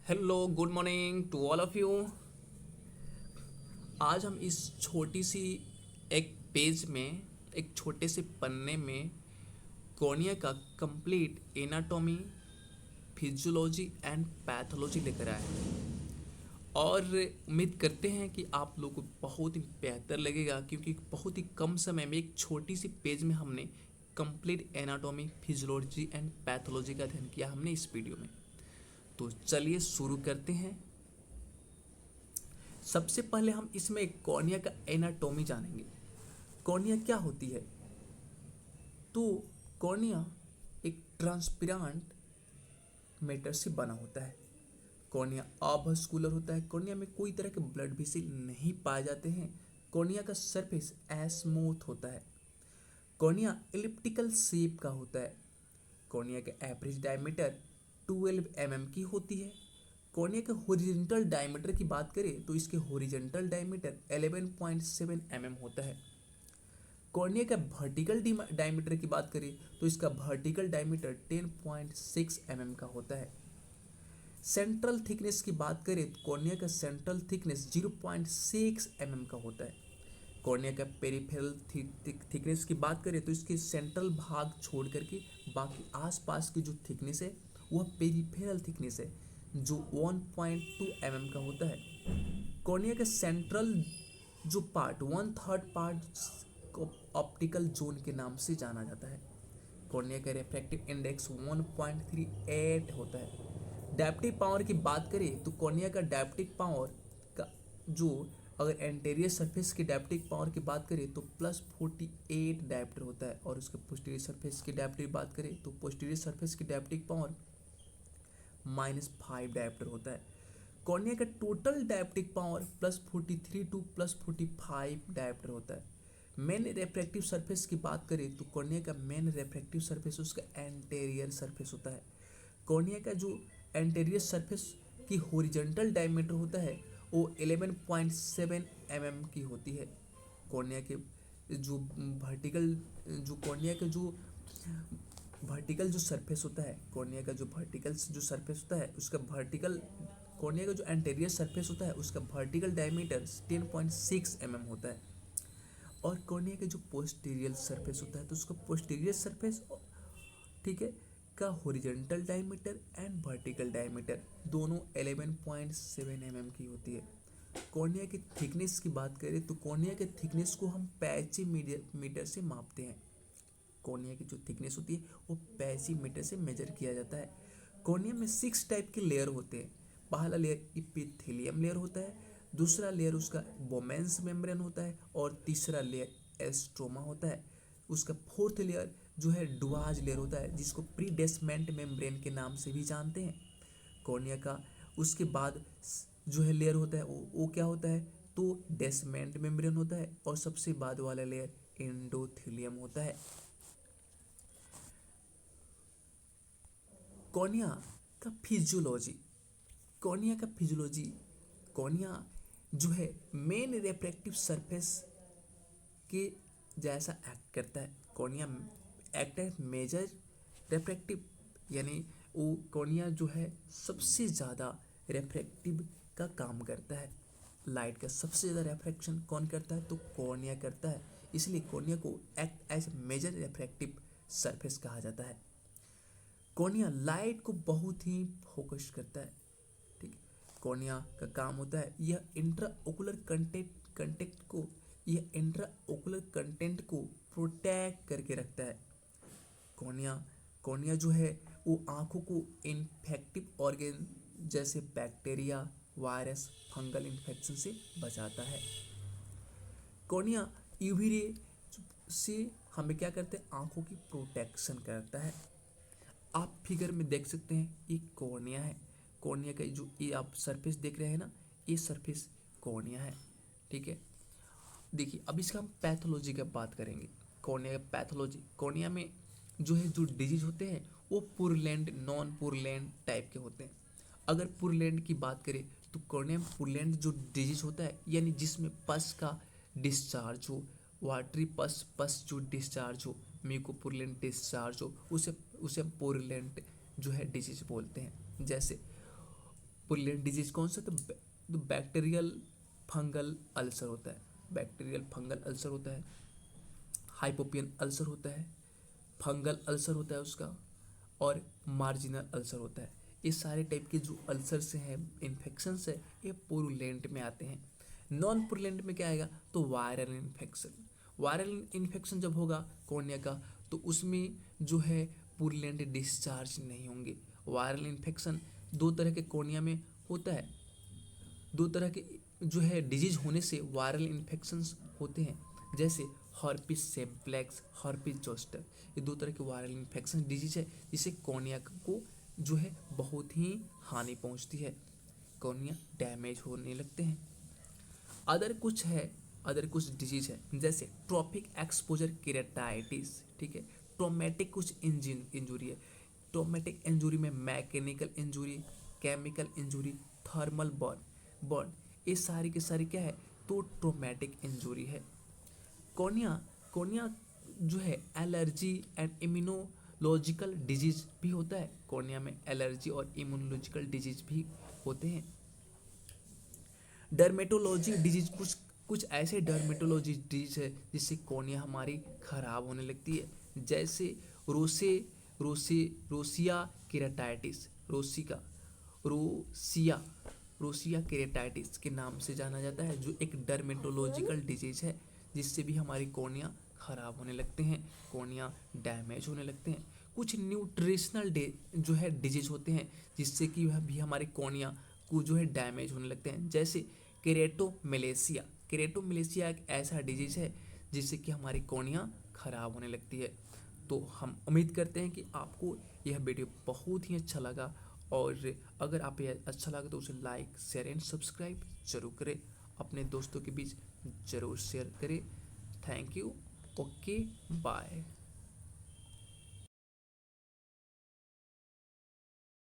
Hello good morning to all of you. आज हम इस छोटी सी एक पेज में, एक छोटे से पन्ने में कॉर्निया का complete anatomy, physiology and pathology लेकर आए हैं और उम्मीद करते हैं कि आप लोगों को बहुत ही बेहतर लगेगा, क्योंकि बहुत ही कम समय में एक छोटी सी पेज में हमने complete anatomy, physiology and pathology का अध्ययन किया हमने इस वीडियो में। तो चलिए शुरू करते हैं। सबसे पहले हम इसमें कॉर्निया का एनाटॉमी जानेंगे। कॉर्निया क्या होती है? तो कॉर्निया एक ट्रांसपेरेंट मैटर से बना होता है। कॉर्निया अवस्कुलर होता है। कॉर्निया में कोई तरह के ब्लड वेसल नहीं पाए जाते हैं। कॉर्निया का सरफेस एस्मूथ होता है। कॉर्निया एलिप्टिकल शेप का होता है। कॉर्निया का एवरेज डायमीटर 12 mm की होती है। कॉर्निया के हॉरिजॉन्टल डायमीटर की बात करें तो इसके हॉरिजॉन्टल डायमीटर 11.7 mm होता है। कॉर्निया का वर्टिकल डायमीटर की बात करें तो इसका वर्टिकल डायमीटर 10.6 mm का होता है। सेंट्रल थिकनेस की बात करें तो कॉर्निया का सेंट्रल थिकनेस 0.6 mm का होता है। कॉर्निया का पेरिफेरल थिकनेस की बात करें तो इसके सेंट्रल भाग छोड़ करके बाकी आसपास की जो थिकनेस है वह पेरिफेरल थिकनेस है, जो 1.2 mm का होता है। कॉर्निया का सेंट्रल जो पार्ट 1/3 पार्ट को ऑप्टिकल जोन के नाम से जाना जाता है। कॉर्निया का रिफ्रैक्टिव इंडेक्स 1.38 होता है। डायप्टिक पावर की बात करें तो कॉर्निया का डायप्टिक पावर का जो, अगर एंटेरियर सरफेस की डायप्टिक पावर की बात करें तो +48 डायप्टर होता है, और उसके पोस्टीरियर सरफेस की डायप्टिक बात करें तो पोस्टीरियर सरफेस की डायप्टिक पावर -5 डायप्टर होता है। कॉर्निया का टोटल डायप्टिक पावर +43 टू +45 डायप्टर होता है। मेन रेफ्रैक्टिव सरफेस की बात करें तो कॉर्निया का मेन रेफ्रैक्टिव सरफेस उसका एंटेरियर सरफेस होता है। कॉर्निया का जो एंटेरियर सरफेस की हॉरिजॉन्टल डायमीटर होता है वो 11.7 mm की होती है। कॉर्निया के जो वर्टिकल जो कॉर्निया के जो वर्टिकल जो सरफेस होता है, कॉर्निया का जो वर्टिकल जो सरफेस होता है उसका वर्टिकल, कॉर्निया का जो एंटेरियर सरफेस होता है उसका वर्टिकल डायमीटर 10.6 mm होता है। और कॉर्निया का जो पोस्टीरियर सरफेस होता है तो उसका पोस्टीरियर सरफेस, ठीक है, का horizontal diameter and vertical diameter दोनों 11.7 mm की होती है। कॉर्निया की थिकनेस की बात करें तो कॉर्निया के थिकनेस को हम पैंसीमीटर से मापते हैं। कॉर्निया की जो थिकनेस होती है वो पैंसीमीटर से मेजर किया जाता है। कॉर्निया में 6 टाइप के लेयर होते हैं। पहला लेयर इपिथेलियम लेयर होता है, दूसरा लेयर उसका बोमेंस मेम्ब्रेन होता है, और तीसरा लेयर एस्ट्रोमा होता है। उसका फोर्थ लेयर जो है डुआज लेयर होता है, जिसको प्रीडेस्मेंट मेम्ब्रेन के नाम से भी जानते हैं। कॉर्निया का उसके बाद जो है लेयर होता है वो क्या होता है, तो डेस्मेंट मेम्ब्रेन होता है, और सबसे बाद वाला लेयर एंडोथेलियम होता है। कॉर्निया का फिजियोलॉजी। कॉर्निया का फिजियोलॉजी, कॉर्निया जो है मेन रेफ्रैक्टिव सरफेस के जैसा एक्ट करता है। कॉर्निया एक्ट है मेजर रेफ्रैक्टिव, यानी वो कॉर्निया जो है सबसे ज़्यादा रेफ्रैक्टिव का काम करता है। लाइट का सबसे ज़्यादा रेफ्रैक्शन कौन करता है, तो कॉर्निया करता है। इसलिए कॉर्निया को act as major refractive surface कहा जाता है। कॉर्निया लाइट को बहुत ही फोकस करता है। ठीक है, कॉर्निया का काम होता है यह इंट्रा ओकुलर कंटेंट को प्रोटेक्ट करके रखता है। कॉर्निया कॉर्निया जो है वो आंखों को इन्फेक्टिव ऑर्गेन जैसे बैक्टीरिया, वायरस, फंगल इन्फेक्शन से बचाता है। कॉर्निया यूवी रे से हमें क्या करते हैं, आंखों की प्रोटेक्शन करता है। आप फिगर में देख सकते हैं ये कॉर्निया है। कॉर्निया का जो ये आप सरफेस देख रहे हैं ना, ये सरफेस कॉर्निया है। ठीक है, देखिए अब इसका हम पैथोलॉजी का बात करेंगे। कॉर्निया का पैथोलॉजी, कॉर्निया में जो है जो डिजीज होते हैं वो पुरलैंड, नॉन पुरलैंड टाइप के होते हैं। अगर पुरलैंड की बात करें तो कॉर्निया में पुरलैंड जो डिजीज होता है, यानी जिसमें पस का डिस्चार्ज हो, वाटरी पस पस जो डिस्चार्ज हो, म्यूकोपुरलेंट डिस्चार्ज हो, उसे उसे पुरलेंट जो है डिजीज बोलते हैं। जैसे पुरलेंट डिजीज कौन सा? तो बैक्टीरियल फंगल अल्सर होता है, बैक्टीरियल फंगल अल्सर होता है, हाइपोपियन अल्सर होता है, फंगल अल्सर होता है उसका, और मार्जिनल अल्सर होता है। ये सारे टाइप के जो अल्सर्स हैं, इन्फेक्शंस है, ये पुरुलेंट में आते हैं। नॉन पुरुलेंट में क्या आएगा? तो वायरल इन्फेक्शन। वायरल इन्फेक्शन जब होगा कॉर्निया का, तो उसमें जो है पुरुलेंट डिस्चार्ज नहीं होंगे। वायरल इन्फेक्शन दो तरह के कॉर्निया में होता है, दो तरह के जो है डिजीज होने से वायरल इन्फेक्शंस होते हैं, जैसे हर्पिस सिम्प्लेक्स, हर्पिस जोस्टर। ये दो तरह के वायरल इन्फेक्शन डिजीज है जिससे कॉर्निया को जो है बहुत ही हानि पहुंचती है, कॉर्निया डैमेज होने लगते हैं। अदर कुछ है, अदर कुछ डिजीज है जैसे ट्रॉपिक एक्सपोजर केराटाइटिस, ठीक है। ट्रोमेटिक कुछ इंजुरी है, ट्रोमेटिक इंजुरी में mechanical injury, chemical injury, thermal burn, ये सारी की सारी क्या है? तो ट्रोमेटिक इंजुरी है। कॉर्निया कॉर्निया जो है एलर्जी एंड इम्यूनोलॉजिकल डिजीज भी होता है, कॉर्निया में एलर्जी और इम्यूनोलॉजिकल डिजीज भी होते हैं। डर्मेटोलॉजी डिजीज, कुछ कुछ ऐसे डर्मेटोलॉजी डिजीज है जिससे कॉर्निया हमारी खराब होने लगती है, जैसे रोसिया केराटाइटिस, रोसिया रोसिया केराटाइटिस के नाम से जाना जाता है, जो एक डर्मेटोलॉजिकल डिजीज है जिससे भी हमारी कॉर्निया खराब होने लगते हैं, कॉर्निया डैमेज होने लगते हैं। कुछ न्यूट्रिशनल जो है डिजीज होते हैं जिससे कि वह भी हमारे कॉर्निया को जो है डैमेज होने लगते हैं, जैसे केरेटोमेलेसिया। केरेटोमेलेसिया एक ऐसा डिजीज है जिससे कि हमारी कॉर्निया खराब होने लगती है। तो हम उम्मीद करते हैं कि आपको यह वीडियो बहुत ही अच्छा लगा, और अगर आप यह अच्छा लगा तो उसे लाइक शेयर एंड सब्सक्राइब जरूर करें, अपने दोस्तों के बीच जरूर शेयर करें। Thank you, okay, bye.